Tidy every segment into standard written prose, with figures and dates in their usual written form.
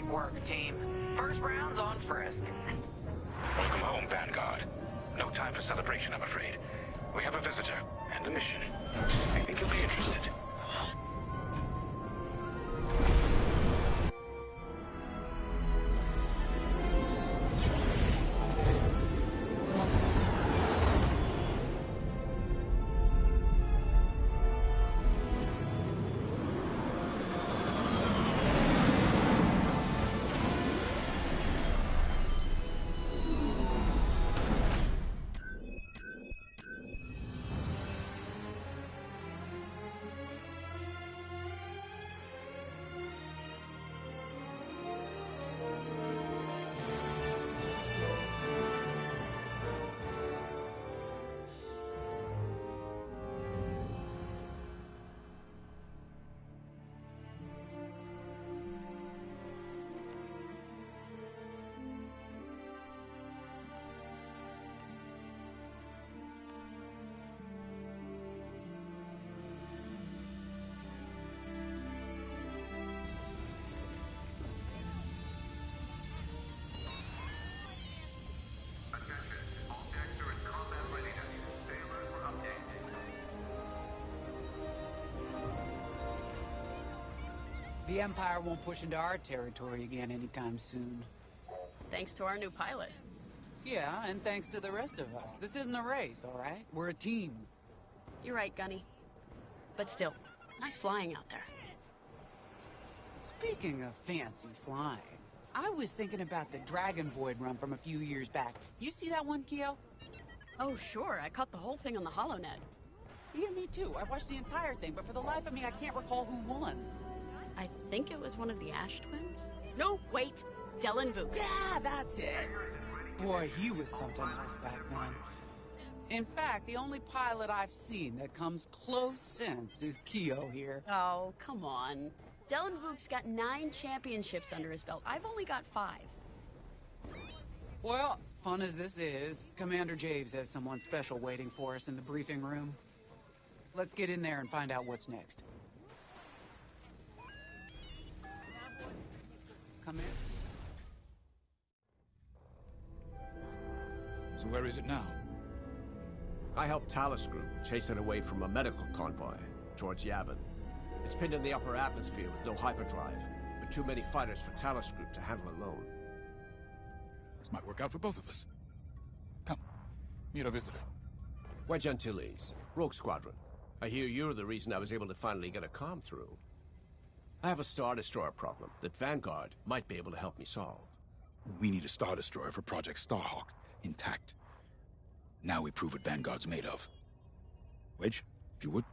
Great work, team. First round's on Frisk. Welcome home, Vanguard. No time for celebration, I'm afraid. We have a visitor and a mission. I think you'll be interested. The Empire won't push into our territory again anytime soon. Thanks to our new pilot. Yeah, and thanks to the rest of us. This isn't a race, all right? We're a team. You're right, Gunny. But still, nice flying out there. Speaking of fancy flying, I was thinking about the Dragon Void run from a few years back. You see that one, Kyo? Oh, sure. I caught the whole thing on the HoloNet. Yeah, me too. I watched the entire thing, but for the life of me, I can't recall who won. I think it was one of the Ash twins? No, wait! Dylan Vooks. Yeah, that's it! Boy, he was something else back then. In fact, the only pilot I've seen that comes close since is Kyo here. Oh, come on. Dylan Vooks got 9 championships under his belt. I've only got 5. Well, fun as this is, Commander Javes has someone special waiting for us in the briefing room. Let's get in there and find out what's next. Come in. So where is it now? I helped Talos Group chase it away from a medical convoy towards Yavin. It's pinned in the upper atmosphere with no hyperdrive, but too many fighters for Talos Group to handle alone. This might work out for both of us. Come, meet our visitor. Wedge Antilles, Rogue Squadron. I hear you're the reason I was able to finally get a comm through. I have a Star Destroyer problem that Vanguard might be able to help me solve. We need a Star Destroyer for Project Starhawk, intact. Now we prove what Vanguard's made of. Wedge, if you would.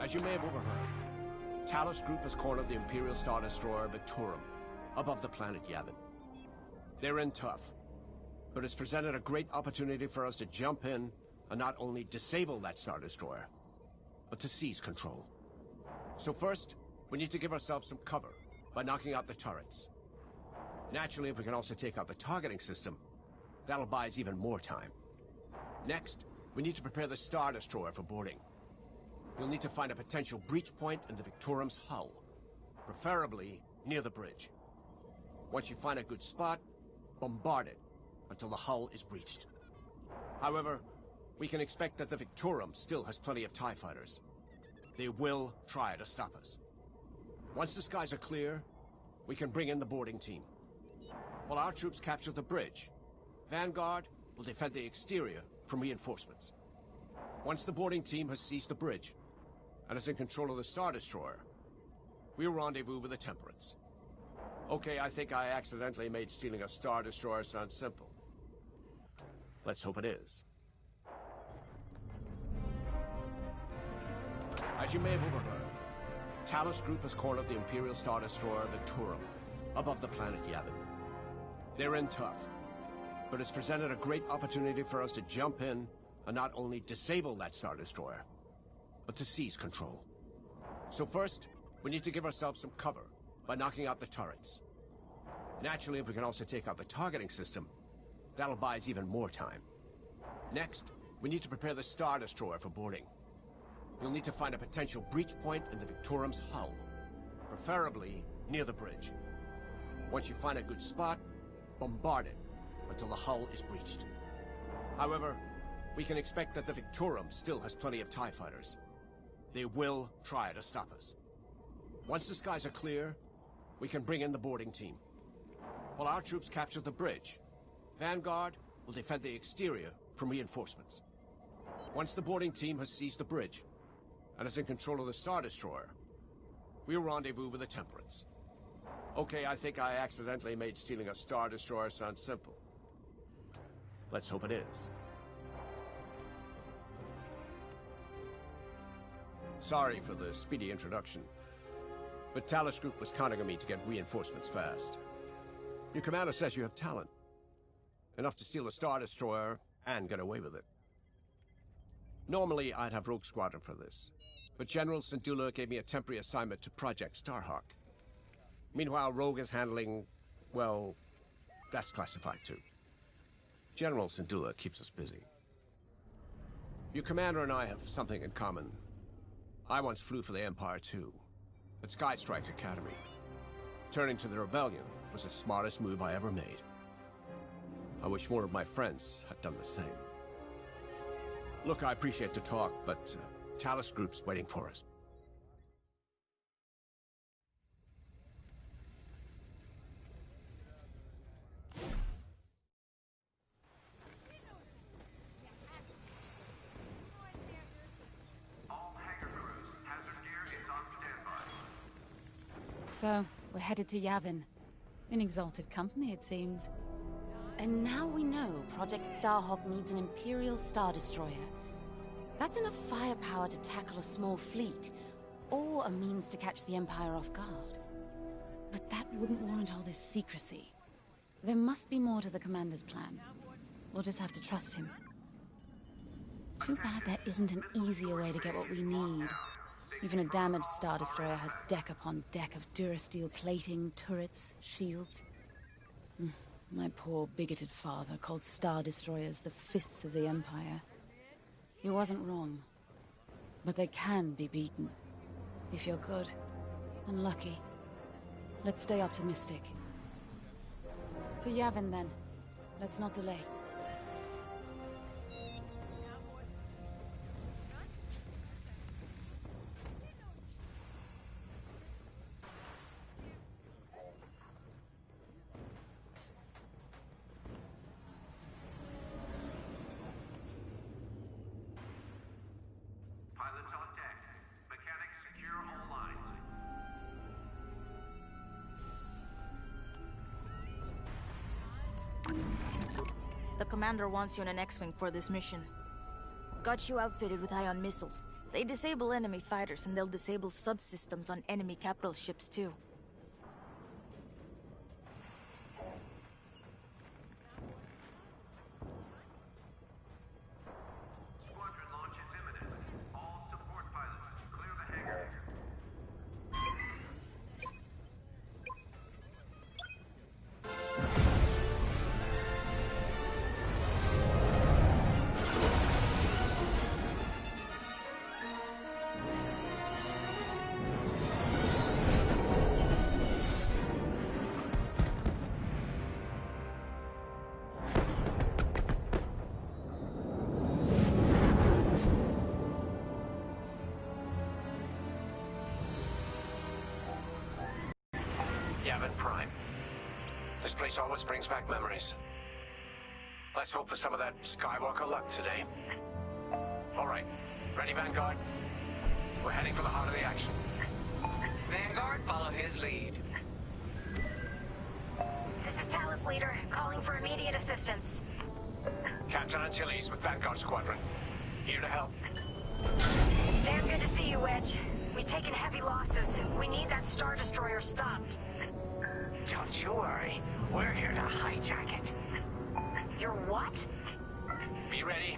As you may have overheard, Talos Group has cornered the Imperial Star Destroyer Victorum, above the planet Yavin. They're in tough, but it's presented a great opportunity for us to jump in and not only disable that Star Destroyer, but to seize control. So first, we need to give ourselves some cover by knocking out the turrets. Naturally, if we can also take out the targeting system, that'll buy us even more time. Next, we need to prepare the Star Destroyer for boarding. You'll need to find a potential breach point in the Victorum's hull, preferably near the bridge. Once you find a good spot, bombard it until the hull is breached. However, we can expect that the Victorum still has plenty of TIE fighters. They will try to stop us. Once the skies are clear, we can bring in the boarding team. While our troops capture the bridge, Vanguard will defend the exterior from reinforcements. Once the boarding team has seized the bridge and is in control of the Star Destroyer, we'll rendezvous with the Temperance. Okay, I think I accidentally made stealing a Star Destroyer sound simple. Let's hope it is. As you may have overheard, Talos Group has cornered the Imperial Star Destroyer Victorum, above the planet Yavin. They're in tough, but it's presented a great opportunity for us to jump in and not only disable that Star Destroyer, but to seize control. So first, we need to give ourselves some cover by knocking out the turrets. Naturally, if we can also take out the targeting system, that'll buy us even more time. Next, we need to prepare the Star Destroyer for boarding. you'll need to find a potential breach point in the Victorum's hull. Preferably near the bridge. Once you find a good spot, bombard it until the hull is breached. However, we can expect that the Victorum still has plenty of TIE fighters. They will try to stop us. Once the skies are clear, we can bring in the boarding team. While our troops capture the bridge, Vanguard will defend the exterior from reinforcements. Once the boarding team has seized the bridge and is in control of the Star Destroyer, we'll rendezvous with the Temperance. Okay, I think I accidentally made stealing a Star Destroyer sound simple. Let's hope it is. Sorry for the speedy introduction, but Talos Group was counting on me to get reinforcements fast. Your commander says you have talent. Enough to steal a Star Destroyer and get away with it. Normally, I'd have Rogue Squadron for this, but General Syndulla gave me a temporary assignment to Project Starhawk. Meanwhile, Rogue is handling, well, that's classified too. General Syndulla keeps us busy. Your commander and I have something in common. I once flew for the Empire too, at Skystrike Academy. Turning to the Rebellion was the smartest move I ever made. I wish more of my friends had done the same. Look, I appreciate the talk, but Talos Group's waiting for us. So, we're headed to Yavin. In exalted company, it seems. And now we know Project Starhawk needs an Imperial Star Destroyer. That's enough firepower to tackle a small fleet, or a means to catch the Empire off guard. But that wouldn't warrant all this secrecy. There must be more to the Commander's plan. We'll just have to trust him. Too bad there isn't an easier way to get what we need. Even a damaged Star Destroyer has deck upon deck of Durasteel plating, turrets, shields. My poor, bigoted father called Star Destroyers the fists of the Empire. He wasn't wrong. But they can be beaten. If you're good and lucky. Let's stay optimistic. To Yavin, then. Let's not delay. The commander wants you in an X-Wing for this mission. Got you outfitted with ion missiles. They disable enemy fighters, and they'll disable subsystems on enemy capital ships too. Squadron launch is imminent. All support pilots, clear the hangar. Yavin Prime. This place always brings back memories. Let's hope for some of that Skywalker luck today. All right, ready, Vanguard? We're heading for the heart of the action. Vanguard, follow his lead. This is Talos Leader, calling for immediate assistance. Captain Antilles with Vanguard Squadron. Here to help. It's damn good to see you, Wedge. We've taken heavy losses. We need that Star Destroyer stopped. Don't you worry. We're here to hijack it. You're what? Be ready.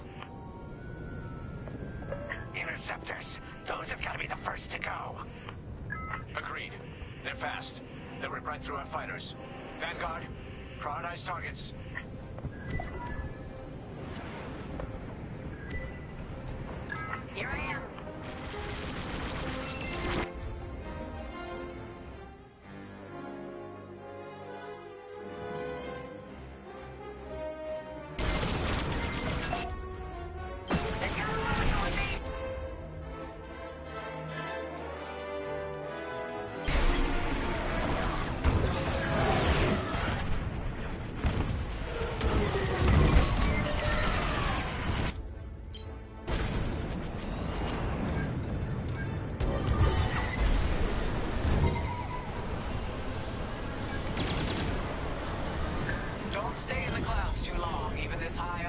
Interceptors. Those have got to be the first to go. Agreed. They're fast. They'll rip right through our fighters. Vanguard, prioritize targets. Here I am.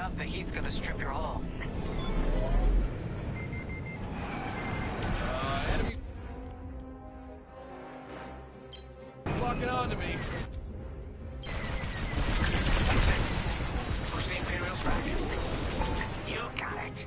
enough, the heat's gonna strip your hull. Enemy... He's locking on to me. That's it. Push the Imperials back. You got it.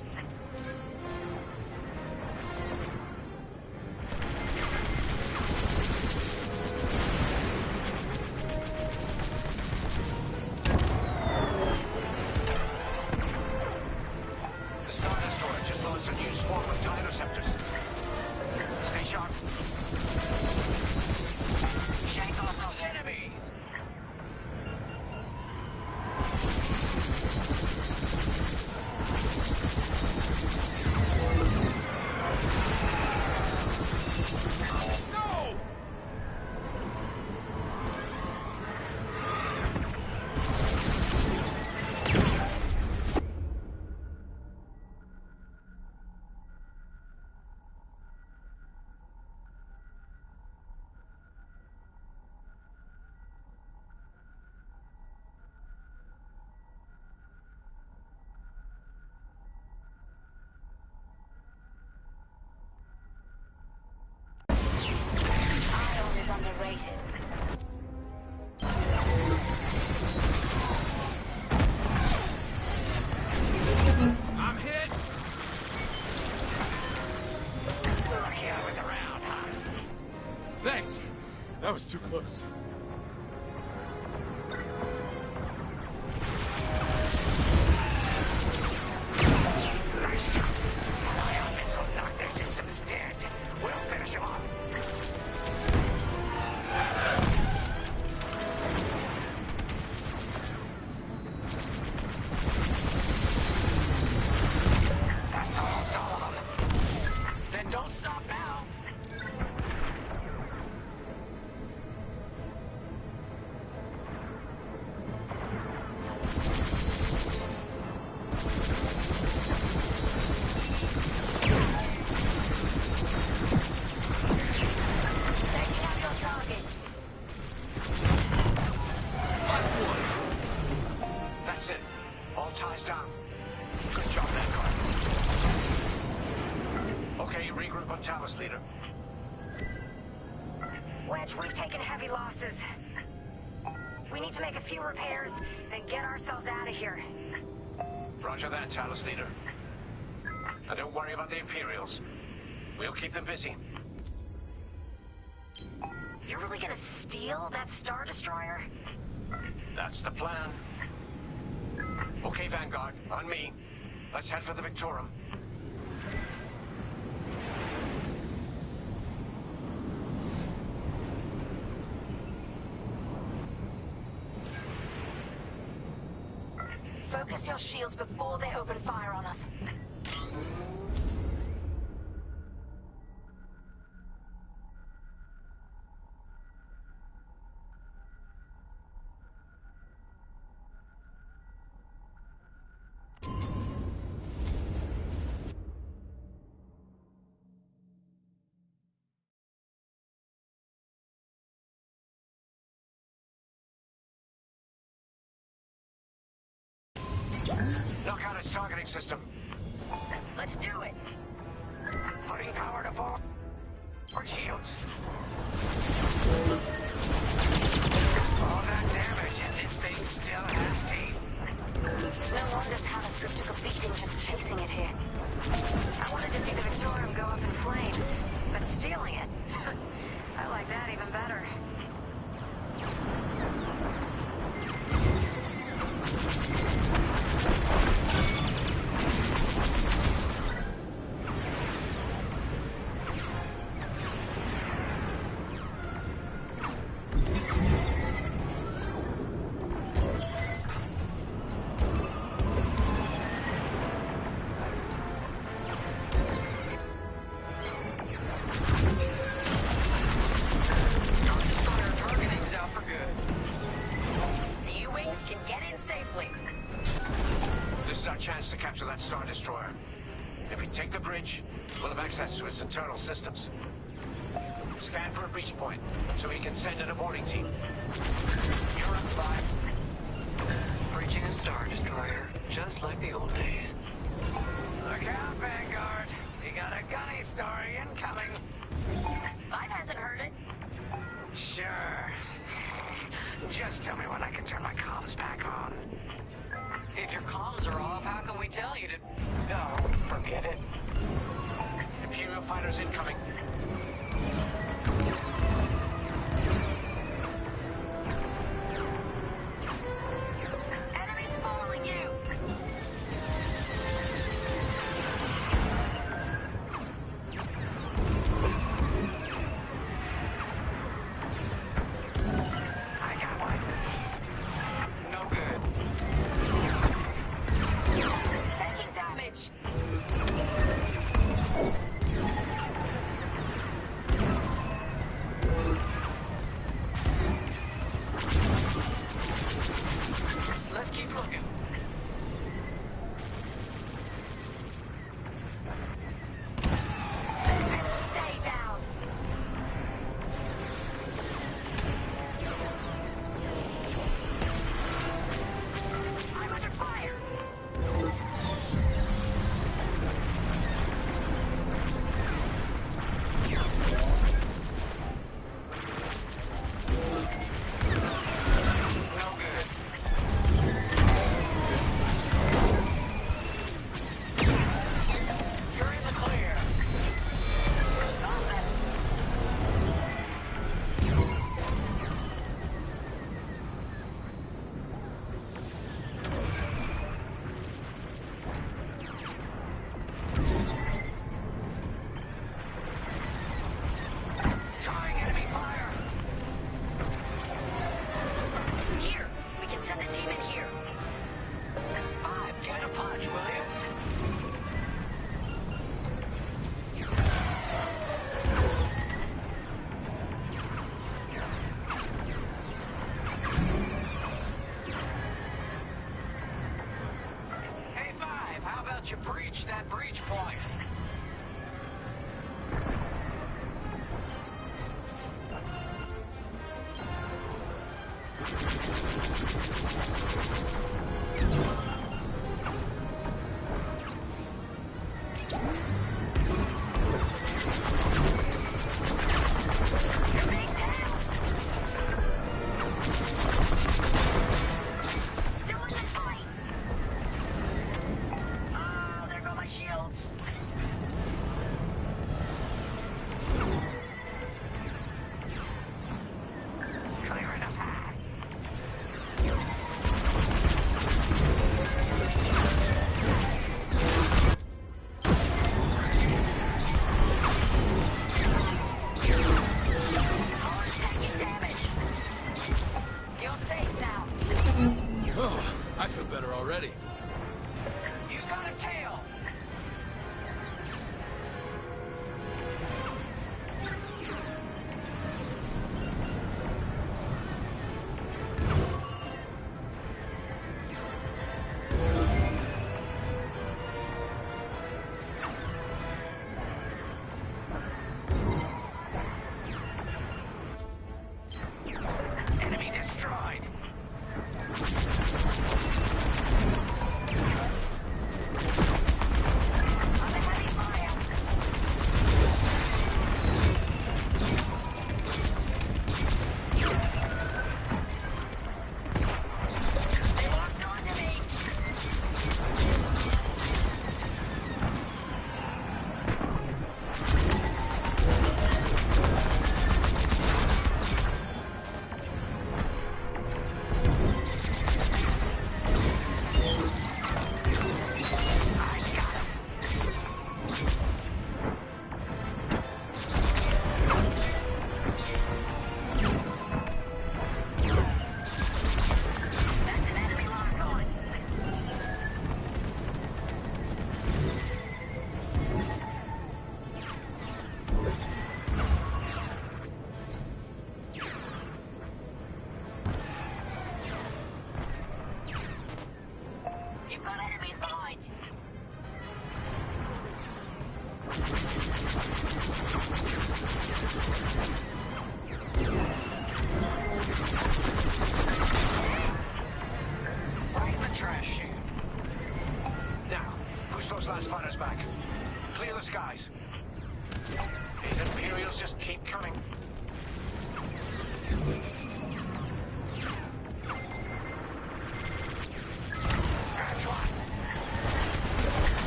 The Star Destroyer just launched a new swarm of TIE interceptors. Stay sharp. Shank off those enemies! No! Ion is underrated. I'm hit! Lucky I was around, huh? Thanks. That was too close. Nice shot. An ion missile knocked their systems dead. We'll finish them off. That's almost all of them. Then don't stop now. Taking out your target. Last one! That's it. All ties down. Good job, Vanguard. Okay, regroup on Talos, leader. Wedge, we've taken heavy losses. We need to make a few repairs, then get ourselves out of here. Roger that, Talos, leader. And don't worry about the Imperials. We'll keep them busy. You're really gonna steal that Star Destroyer? That's the plan. Okay, Vanguard, on me. Let's head for the Victorum. Focus your shields before they open fire on us. Knock out its targeting system. Let's do it! Putting power to forward shields. All that damage, and this thing still has teeth. No wonder Talos Group took a beating just chasing it here. I wanted to see the Victorium go up in flames, but stealing it? I like that even better. Chance to capture that Star Destroyer. If we take the bridge, we'll have access to its internal systems. Scan for a breach point, so we can send in a boarding team. You're up 5. 3 bridging a Star Destroyer, just like the old days. Look out, Vanguard. You got a gunny story incoming. Five hasn't heard it. Sure. Just tell me when I can turn my comms back on. If your comms are off, how can we tell you to... Oh, forget it. Imperial fighters incoming. Enemies following you. I got one. No good. Taking damage. Let's keep looking. And stay down. I'm under fire. No good. You're in the clear. Got them. Drawing enemy fire. Here, we can send a team in here. Five, get a punch, will you? Hey, Five, how about you breach that breach point? You're being tailed. Still in the fight. Oh, there go my shields. Clearing a path. last fighter's back. Clear the skies. These Imperials just keep coming. Scratch one.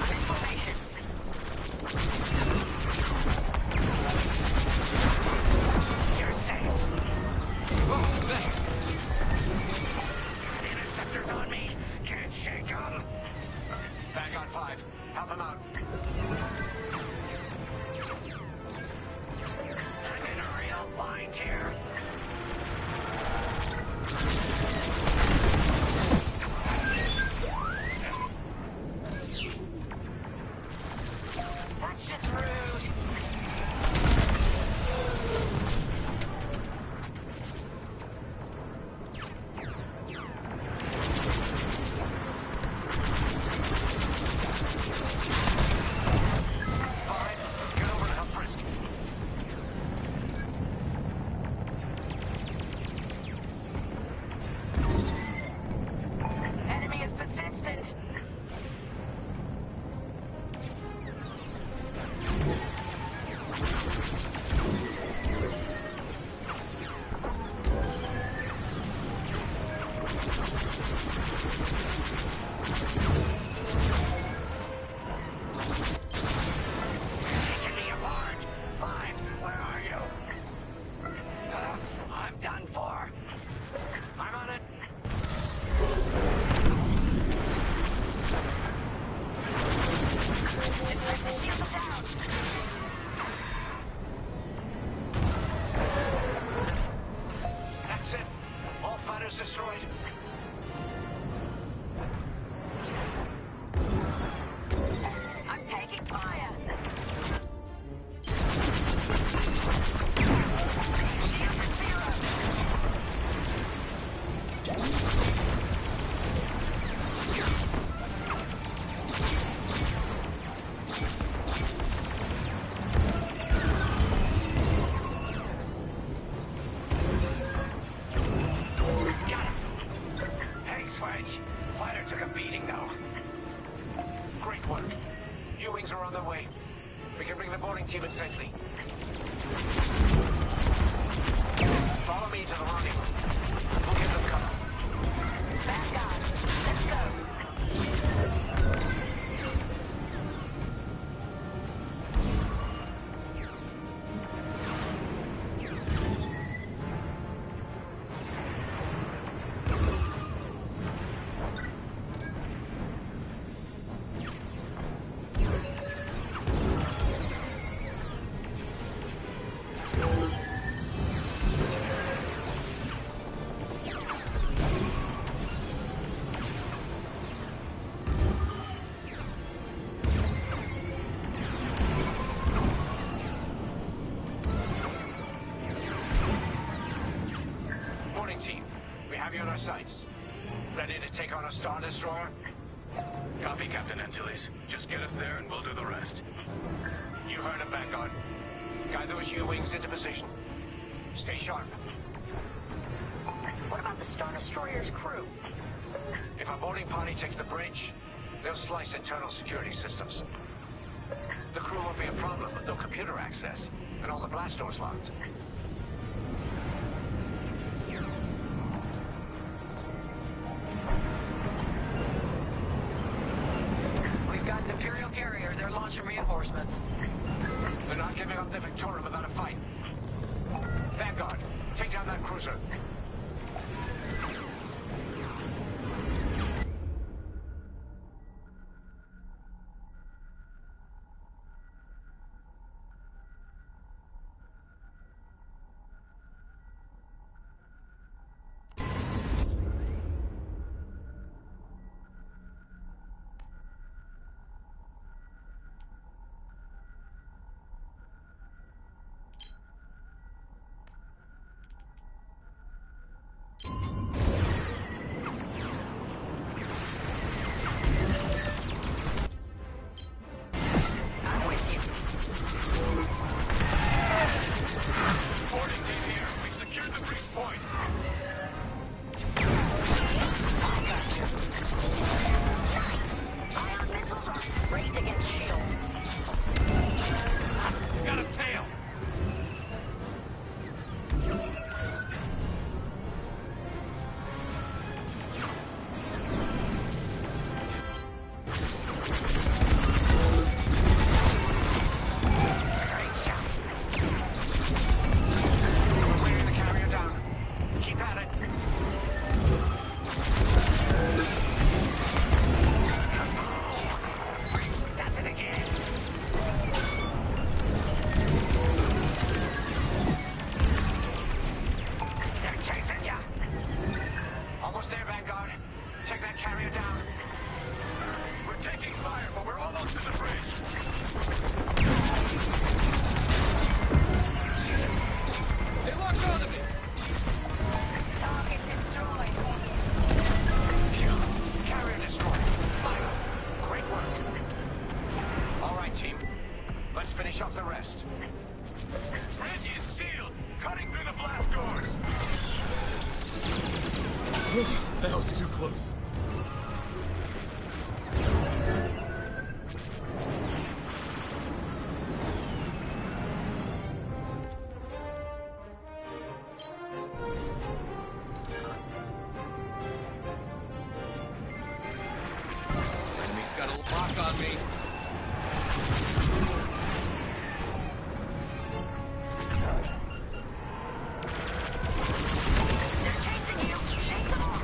I'm in formation. You're safe. Oh, thanks. The interceptor's on me. Can't shake him. Vanguard 5. Help him out. I'm in a real bind here. That's just rude. Get over to help Frisk. Enemy is persistent. Taking me apart. 5, where are you? I'm done for. I'm on it. The shields are down. That's it. All fighters destroyed. I'm taking fire. Shields at 0. Got him. Thanks, Wedge. Fighter took a beating, though. Great work. U-Wings are on their way. We can bring the boarding team in safely. Follow me to the rendezvous. We'll give them cover. Vanguard, let's go. Boarding team, we have you on our sights. Ready to take on a Star Destroyer? Copy, Captain Antilles. Just get us there and we'll do the rest. You heard him, Vanguard. Guide those U-Wings into position. Stay sharp. What about the Star Destroyer's crew? If our boarding party takes the bridge, they'll slice internal security systems. The crew won't be a problem with no computer access, and all the blast doors locked. We've got an Imperial carrier. They're launching reinforcements. They're not giving up the Victoria without a fight. Vanguard, take down that cruiser. Chasing ya! Almost there, Vanguard. Take that carrier down. We're taking fire, but we're almost to the bridge. They locked onto me! Target destroyed. Phew. Carrier destroyed. Fire. Great work. All right, team. Let's finish off the rest. Bridge is sealed. Cutting through the blast doors. That was too close. Enemy's got a lock on me. They're chasing you. Shake them off.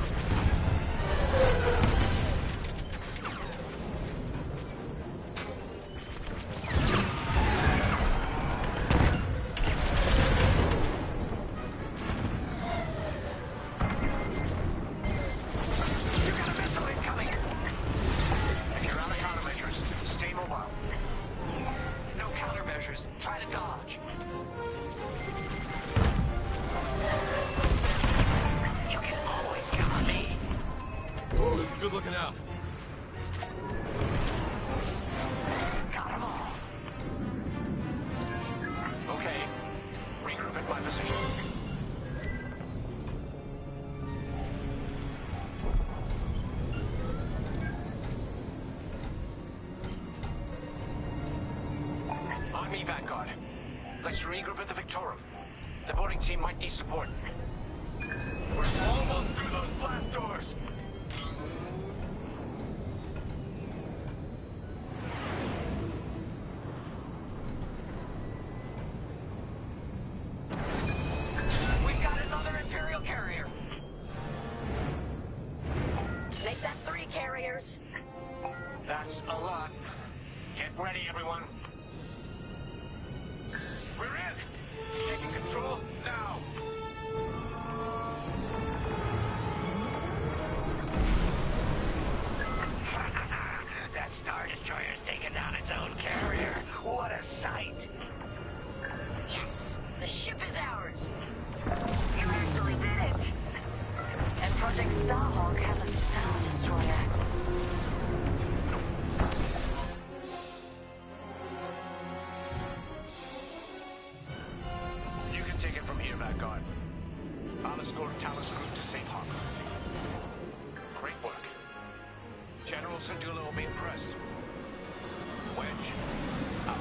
You got a missile incoming. If you're out of countermeasures, stay mobile. No countermeasures. Try to dodge. You can always count on me. Ooh, good looking out. Got 'em all. Okay. Regroup at my position. On me, Vanguard. Let's regroup at the Victorum. The boarding team might need support. We're almost through those blast doors. We've got another Imperial carrier. Make that 3 carriers. That's a lot. Get ready, everyone. We're in. Taking control now. That Star Destroyer's taken down its own carrier. What a sight. Yes, the ship is ours. You actually did it. And Project Starhawk has a Star Destroyer. You can take it from here, Vanguard. I'll escort Talos Group to Safe Harbor. Great work. General Syndulla will be impressed. Wedge, out.